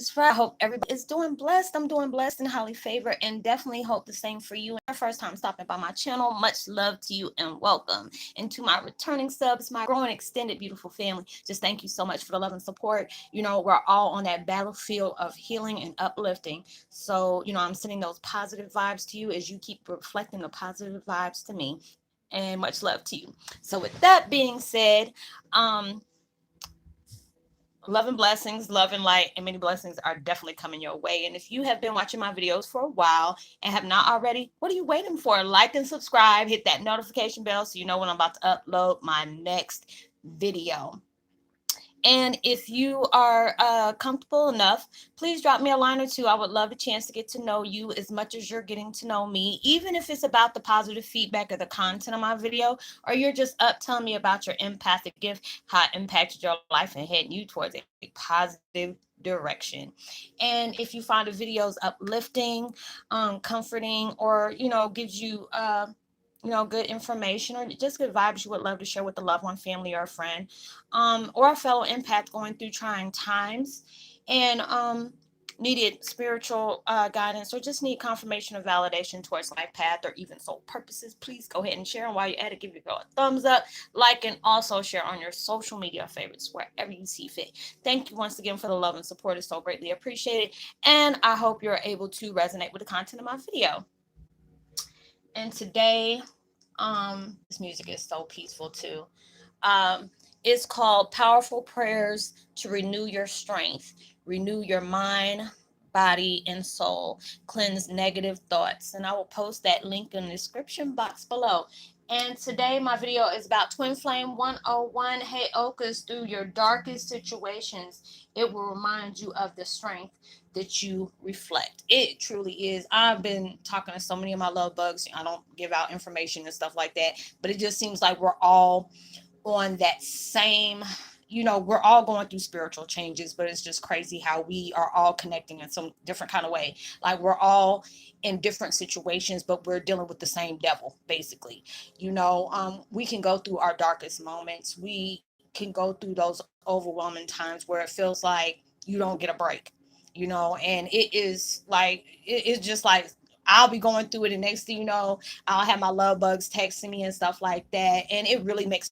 That's right. I hope everybody is doing blessed. I'm doing blessed and highly favored, and definitely hope the same for you. And your first time stopping by my channel, much love to you and welcome. And to my returning subs, my growing extended beautiful family, just thank you so much for the love and support. We're all on that battlefield of healing and uplifting. So, I'm sending those positive vibes to you as you keep reflecting the positive vibes to me. And much love to you. So, with that being said, love and blessings, love and light, and many blessings are definitely coming your way. And if you have been watching my videos for a while and have not already, what are you waiting for? Like and subscribe, hit that notification bell so you know when I'm about to upload my next video. And if you are comfortable enough, please drop me a line or two. I would love a chance to get to know you as much as you're getting to know me, even if it's about the positive feedback of the content of my video, or you're just up telling me about your empathic gift, how it impacted your life and heading you towards a positive direction. And if you find the videos uplifting, comforting, or, gives you, good information or just good vibes you would love to share with a loved one, family, or a friend, or a fellow empath going through trying times and needed spiritual guidance or just need confirmation or validation towards life path or even soul purposes, please go ahead and share. And while you're at it, give your girl a thumbs up, like, and also share on your social media favorites wherever you see fit. Thank you once again for the love and support. It's so greatly appreciated. And I hope you're able to resonate with the content of my video. And today, this music is so peaceful too. Um, it's called Powerful Prayers to Renew Your Strength, Renew Your Mind, Body, and Soul, Cleanse Negative Thoughts. And I will post that link in the description box below. And today my video is about Twin Flame 101 Heyokas. Through your darkest situations, it will remind you of the strength that you reflect. It truly is. I've been talking to so many of my love bugs. I don't give out information and stuff like that, but it just seems like we're all on that same, we're all going through spiritual changes, but it's just crazy how we are all connecting in some different kind of way. Like we're all in different situations, but we're dealing with the same devil, basically. We can go through our darkest moments. We can go through those overwhelming times where it feels like you don't get a break, and it is like, it's just like, I'll be going through it, and next thing you know, I'll have my love bugs texting me and stuff like that. And it really makes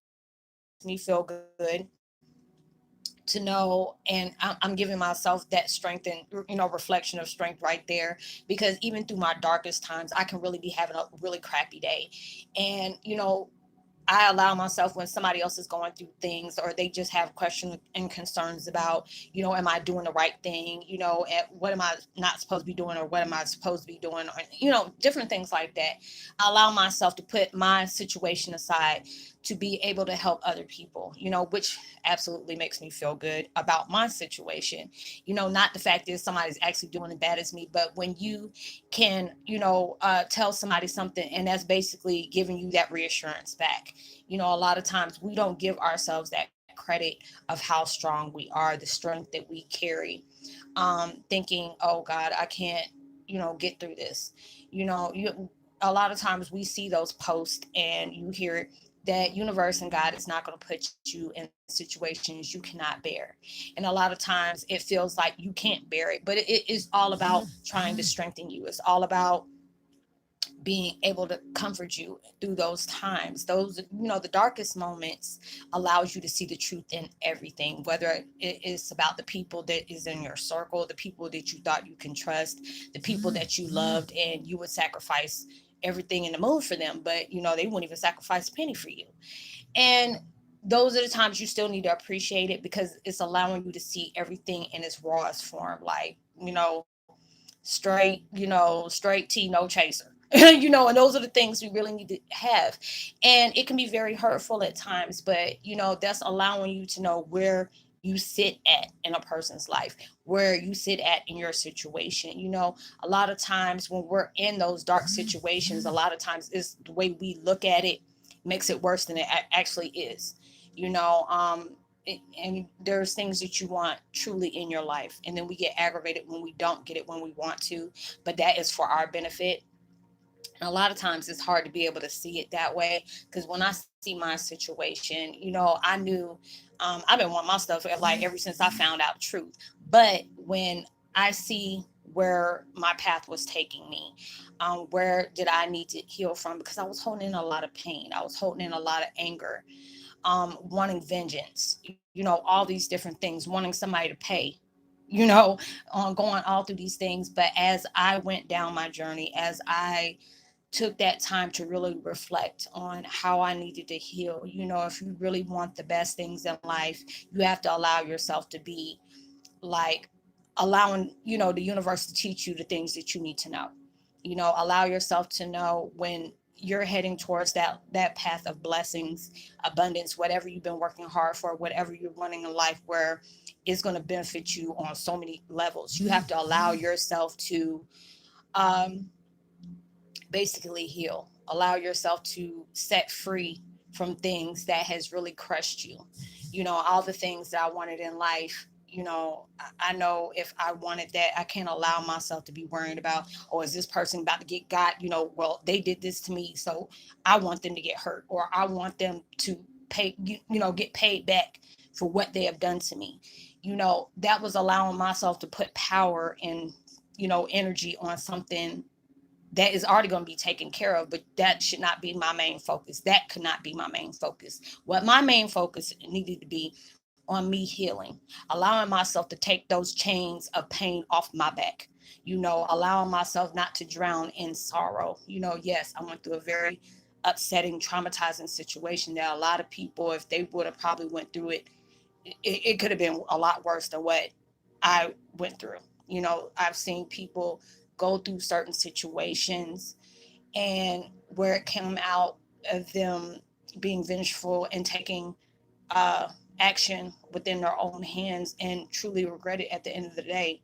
me feel good to know. And I'm giving myself that strength and, reflection of strength right there, because even through my darkest times, I can really be having a really crappy day. And, I allow myself, when somebody else is going through things or they just have questions and concerns about, am I doing the right thing? And what am I not supposed to be doing, or what am I supposed to be doing? Or, different things like that. I allow myself to put my situation aside to be able to help other people, which absolutely makes me feel good about my situation. Not the fact is somebody's actually doing as bad as me, but when you can, tell somebody something, and that's basically giving you that reassurance back. A lot of times we don't give ourselves that credit of how strong we are, the strength that we carry, thinking, oh God, I can't, get through this. A lot of times we see those posts and you hear that universe and God is not going to put you in situations you cannot bear. And a lot of times it feels like you can't bear it, but it is all about trying to strengthen you. It's all about being able to comfort you through those times. Those, the darkest moments allows you to see the truth in everything, whether it is about the people that is in your circle, the people that you thought you can trust, the people that you loved and you would sacrifice everything in the moon for them, but they wouldn't even sacrifice a penny for you. And those are the times you still need to appreciate it, because it's allowing you to see everything in its rawest form. Like, straight tea, no chaser. And those are the things we really need to have. And it can be very hurtful at times, but that's allowing you to know where you sit at in a person's life, where you sit at in your situation. A lot of times when we're in those dark situations, a lot of times it's the way we look at it makes it worse than it actually is. you know um and there's things that you want truly in your life, and then we get aggravated when we don't get it when we want to, but that is for our benefit. And a lot of times it's hard to be able to see it that way, because when I see my situation, I knew, I've been wanting my stuff like ever since I found out truth. But when I see where my path was taking me. Where did I need to heal from? Because I was holding in a lot of pain. I was holding in a lot of anger, wanting vengeance, all these different things, wanting somebody to pay, you know, going all through these things. But as I went down my journey, as I took that time to really reflect on how I needed to heal, if you really want the best things in life, you have to allow yourself to be like allowing the universe to teach you the things that you need to know. Allow yourself to know when you're heading towards that path of blessings, abundance, whatever you've been working hard for, whatever you're wanting in life, where it's going to benefit you on so many levels. You have to allow yourself to um, basically heal, allow yourself to set free from things that has really crushed you. All the things that I wanted in life, I know if I wanted that, I can't allow myself to be worried about, oh, is this person about to get got? Well, they did this to me, so I want them to get hurt, or I want them to pay, get paid back for what they have done to me. That was allowing myself to put power and, energy on something that is already going to be taken care of, but that should not be my main focus. That could not be my main focus. What my main focus needed to be on me healing, allowing myself to take those chains of pain off my back, allowing myself not to drown in sorrow. Yes, I went through a very upsetting, traumatizing situation that a lot of people, if they would have probably went through it, it could have been a lot worse than what I went through. I've seen people go through certain situations, and where it came out of them being vengeful and taking uh, action within their own hands and truly regret it at the end of the day.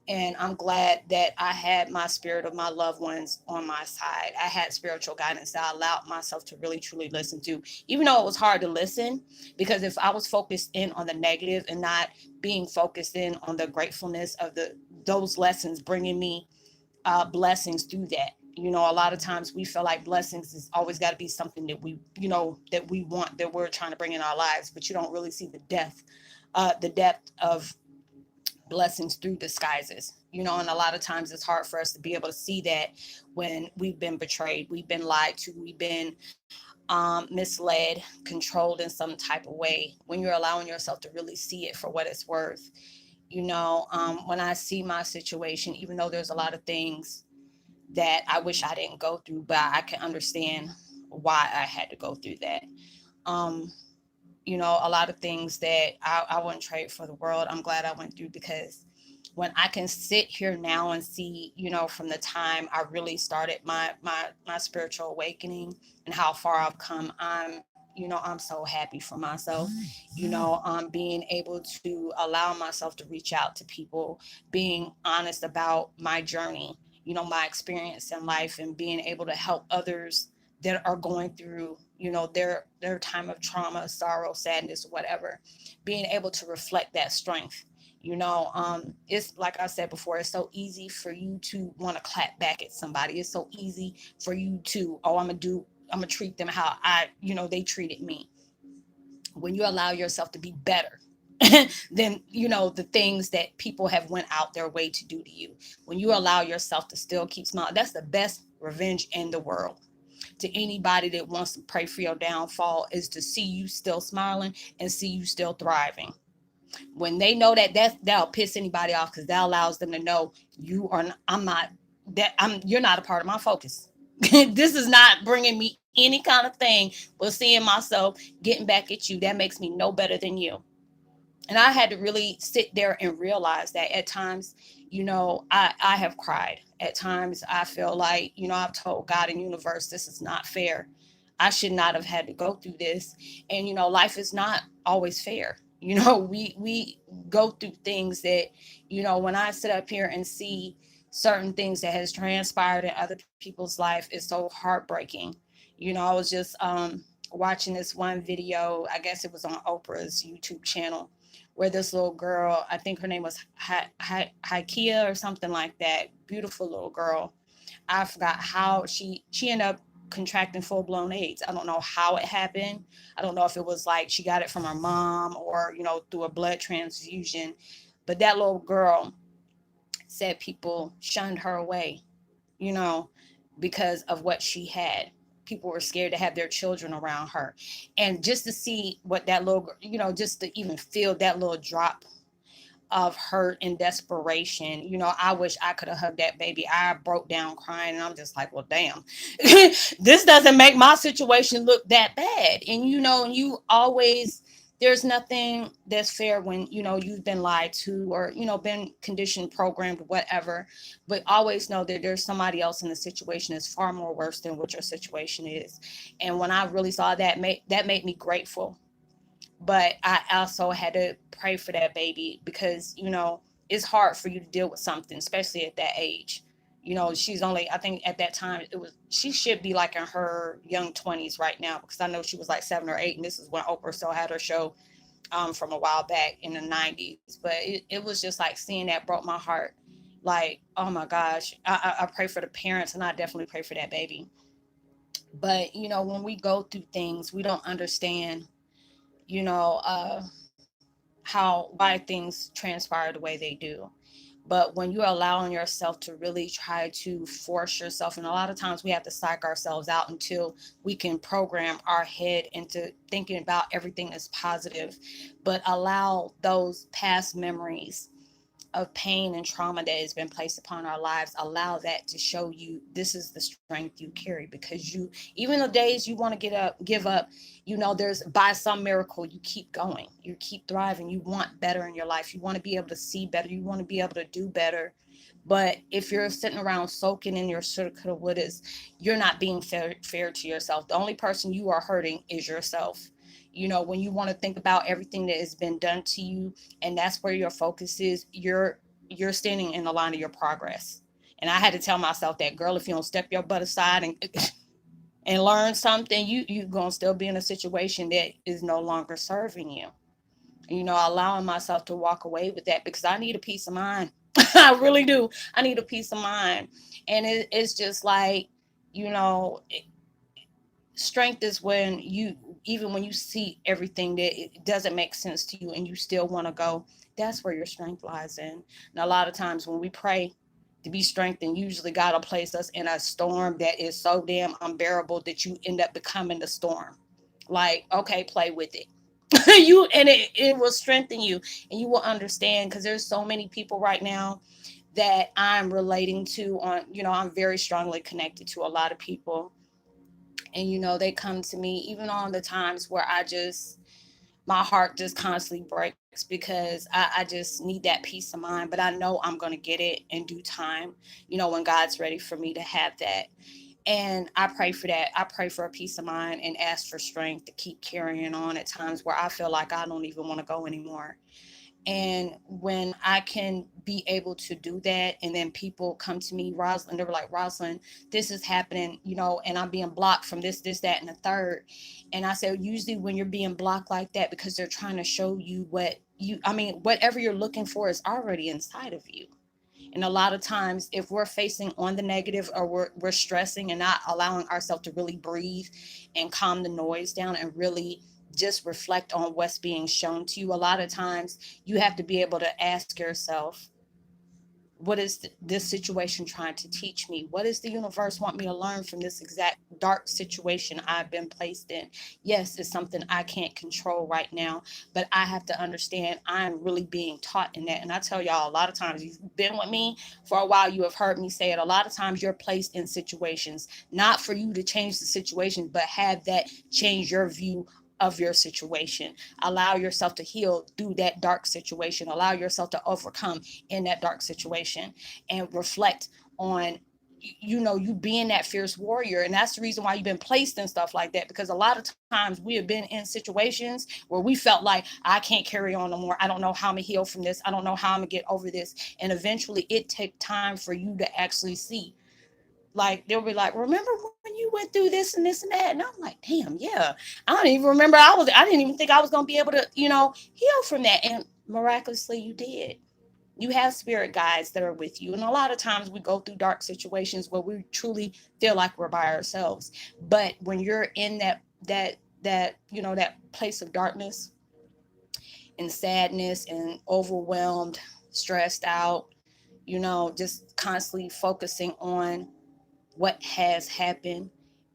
And I'm glad that I had my spirit of my loved ones on my side. I had spiritual guidance that I allowed myself to really truly listen to, even though it was hard to listen, because if I was focused in on the negative and not being focused in on the gratefulness of those lessons bringing me blessings through that. A lot of times we feel like blessings is always got to be something that we want, that we're trying to bring in our lives, but you don't really see the depth of blessings through disguises. And a lot of times it's hard for us to be able to see that when we've been betrayed, we've been lied to, we've been misled, controlled in some type of way. When you're allowing yourself to really see it for what it's worth, when I see my situation, even though there's a lot of things that I wish I didn't go through, but I can understand why I had to go through that. Um, a lot of things that I wouldn't trade for the world. I'm glad I went through, because when I can sit here now and see, from the time I really started my spiritual awakening and how far I've come, I'm so happy for myself. Being able to allow myself to reach out to people, being honest about my journey, my experience in life, and being able to help others that are going through, their time of trauma, sorrow, sadness, whatever, being able to reflect that strength. It's like I said before, it's so easy for you to want to clap back at somebody. It's so easy for you to, oh, I'm gonna treat them how they treated me. When you allow yourself to be better than the things that people have went out their way to do to you, when you allow yourself to still keep smiling, that's the best revenge in the world. To anybody that wants to pray for your downfall, is to see you still smiling and see you still thriving. When they know that'll piss anybody off, because that allows them to know I'm not that I'm you're not a part of my focus. This is not bringing me any kind of thing, but seeing myself getting back at you, that makes me no better than you. And I had to really sit there and realize that at times, I have cried. At times I feel like, I've told God and universe, this is not fair. I should not have had to go through this. And, life is not always fair. We go through things that, when I sit up here and see certain things that has transpired in other people's life, is so heartbreaking. I was just watching this one video, I guess it was on Oprah's YouTube channel, where this little girl, I think her name was Haikia or something like that, beautiful little girl. I forgot how she ended up contracting full-blown AIDS. I don't know how it happened. I don't know if it was like she got it from her mom, or through a blood transfusion. But that little girl, said people shunned her away, you know, because of what she had. People were scared to have their children around her. And just to see what that little, just to even feel that little drop of hurt and desperation. I wish I could have hugged that baby. I broke down crying, and I'm just like, well, damn, this doesn't make my situation look that bad. And you always, there's nothing that's fair when, you've been lied to or, been conditioned, programmed, whatever. But always know that there's somebody else in the situation that's far more worse than what your situation is. And when I really saw that, that made me grateful, but I also had to pray for that baby because, it's hard for you to deal with something, especially at that age. She's only, I think at that time, she should be like in her young 20s right now, because I know she was like 7 or 8, and this is when Oprah still had her show from a while back in the 90s. But it was just like seeing that broke my heart. Like, oh my gosh, I pray for the parents, and I definitely pray for that baby. But, when we go through things, we don't understand, you know, uh, why things transpire the way they do. But when you're allowing yourself to really try to force yourself, and a lot of times we have to psych ourselves out until we can program our head into thinking about everything as positive, but allow those past memories of pain and trauma that has been placed upon our lives, allow that to show you this is the strength you carry, because even the days you want to give up, there's, by some miracle, you keep going, you keep thriving, you want better in your life, you want to be able to see better, you want to be able to do better. But if you're sitting around soaking in your shoulda coulda wouldas, you're not being fair to yourself. The only person you are hurting is yourself. When you want to think about everything that has been done to you, and that's where your focus is, you're standing in the line of your progress. And I had to tell myself that, girl, if you don't step your butt aside and and learn something, you gonna still be in a situation that is no longer serving you. Allowing myself to walk away with that, because I need a peace of mind. I really do. I need a peace of mind. And it's just like, you know, strength is when even when you see everything that it doesn't make sense to you and you still want to go, that's where your strength lies in. And a lot of times when we pray to be strengthened, usually God will place us in a storm that is so damn unbearable that you end up becoming the storm. Like, okay, play with it. It will strengthen you, and you will understand, because there's so many people right now that I'm relating to on, I'm very strongly connected to a lot of people. And they come to me even on the times where my heart just constantly breaks, because I just need that peace of mind. But I know I'm going to get it in due time, when God's ready for me to have that. And I pray for that. I pray for a peace of mind and ask for strength to keep carrying on at times where I feel like I don't even want to go anymore. And when I can be able to do that, and then people come to me, Roslynn, they were like, Roslynn, this is happening, and I'm being blocked from this, that, and the third. And I said, usually when you're being blocked like that, because they're trying to show you whatever you're looking for is already inside of you. And a lot of times, if we're facing on the negative, or we're stressing and not allowing ourselves to really breathe and calm the noise down and really just reflect on what's being shown to you, a lot of times you have to be able to ask yourself, what is this situation trying to teach me? What does the universe want me to learn from this exact dark situation I've been placed in? Yes, it's something I can't control right now, but I have to understand I'm really being taught in that. And I tell y'all, a lot of times, you've been with me for a while, you have heard me say it. A lot of times you're placed in situations not for you to change the situation, but have that change your view of your situation. Allow yourself to heal through that dark situation. Allow yourself to overcome in that dark situation, and reflect on, you being that fierce warrior. And that's the reason why you've been placed in stuff like that, because a lot of times we have been in situations where we felt like, I can't carry on no more, I don't know how I'm gonna heal from this, I don't know how I'm gonna get over this. And eventually it takes time for you to actually see, like, they'll be like, remember when you went through this and this and that? And I'm like, damn, yeah. I don't even remember. I didn't even think I was gonna be able to, heal from that. And miraculously you did. You have spirit guides that are with you. And a lot of times we go through dark situations where we truly feel like we're by ourselves. But when you're in that place of darkness and sadness and overwhelmed, stressed out, just constantly focusing on what has happened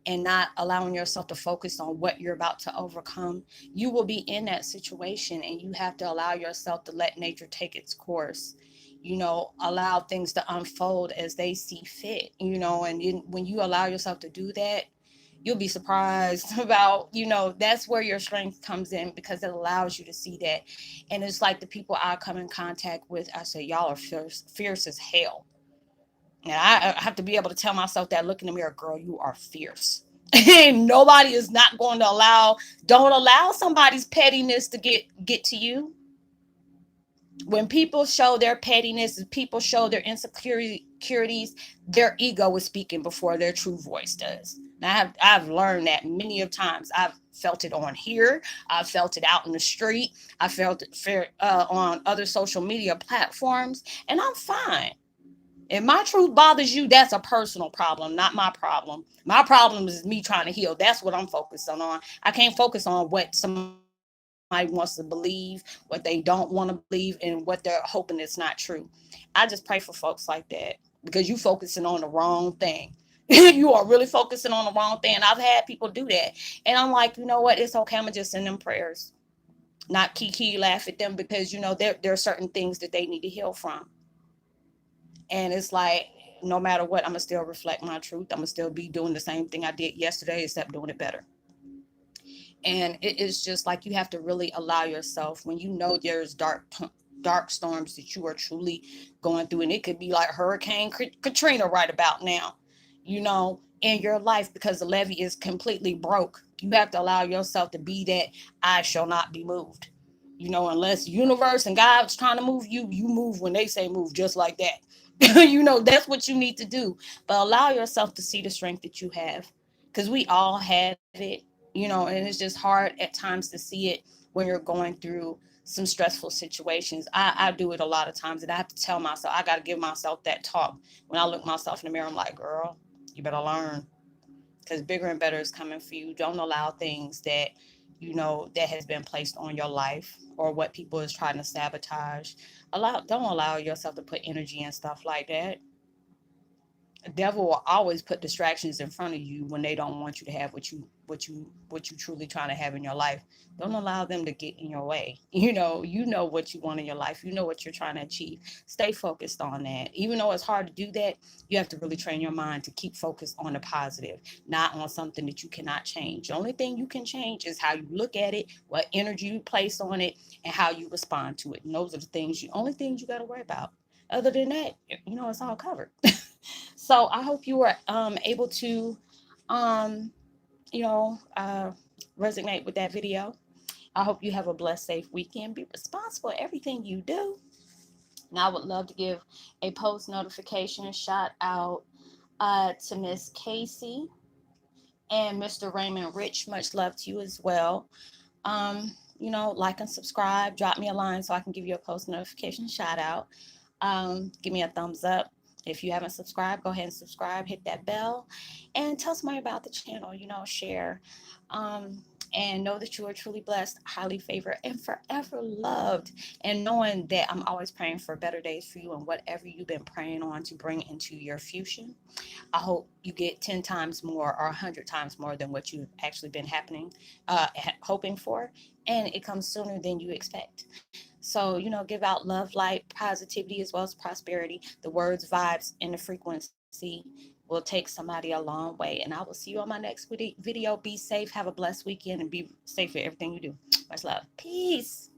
and not allowing yourself to focus on what you're about to overcome, you will be in that situation and you have to allow yourself to let nature take its course. Allow things to unfold as they see fit, and when you allow yourself to do that, you'll be surprised about, that's where your strength comes in because it allows you to see that. And it's like the people I come in contact with, I say, y'all are fierce as hell. And I have to be able to tell myself that, look in the mirror, girl, you are fierce. And nobody is not going to don't allow somebody's pettiness to get to you. When people show their pettiness, people show their insecurities, their ego is speaking before their true voice does. Now, I've learned that many of times. I've felt it on here. I've felt it out in the street. I felt it on other social media platforms, and I'm fine. If my truth bothers you, that's a personal problem, not my problem. My problem is me trying to heal. That's what I'm focusing on. I can't focus on what somebody wants to believe, what they don't want to believe, and what they're hoping is not true. I just pray for folks like that because you focusing on the wrong thing. You are really focusing on the wrong thing. And I've had people do that. And I'm like, you know what? It's okay. I'm going to just send them prayers. Not kiki laugh at them because, there are certain things that they need to heal from. And it's like, no matter what, I'm going to still reflect my truth. I'm going to still be doing the same thing I did yesterday, except doing it better. And it is just like you have to really allow yourself when there's dark storms that you are truly going through. And it could be like Hurricane Katrina right about now, in your life because the levee is completely broke. You have to allow yourself to be that I shall not be moved. Unless universe and God's trying to move you, you move when they say move, just like that. That's what you need to do. But allow yourself to see the strength that you have. Because we all have it, and it's just hard at times to see it when you're going through some stressful situations. I do it a lot of times, and I have to tell myself, I got to give myself that talk. When I look myself in the mirror, I'm like, girl, you better learn because bigger and better is coming for you. Don't allow things that that has been placed on your life or what people is trying to sabotage. Don't allow yourself to put energy and stuff like that. The devil will always put distractions in front of you when they don't want you to have what you truly trying to have in your life. Don't allow them to get in your way. You know what you want in your life. You know what you're trying to achieve. Stay focused on that. Even though it's hard to do that, you have to really train your mind to keep focused on the positive, not on something that you cannot change. The only thing you can change is how you look at it, what energy you place on it, and how you respond to it. And those are the only things you got to worry about. Other than that, it's all covered. So I hope you were able to, um, you know, uh, resonate with that video. I hope you have a blessed, safe weekend. Be responsible for everything you do. And I would love to give a post notification shout out to Miss Casey and Mr. Raymond Rich. Much love to you as well. Like and subscribe. Drop me a line so I can give you a post notification shout out. Give me a thumbs up. If you haven't subscribed, go ahead and subscribe, hit that bell, and tell somebody about the channel, share. And know that you are truly blessed, highly favored, and forever loved. And knowing that I'm always praying for better days for you and whatever you've been praying on to bring into your future. I hope you get 10 times more or 100 times more than what you've actually been hoping for. And it comes sooner than you expect. So, give out love, light, positivity, as well as prosperity. The words, vibes, and the frequency will take somebody a long way. And I will see you on my next video. Be safe, have a blessed weekend, and be safe for everything you do. Much love. Peace.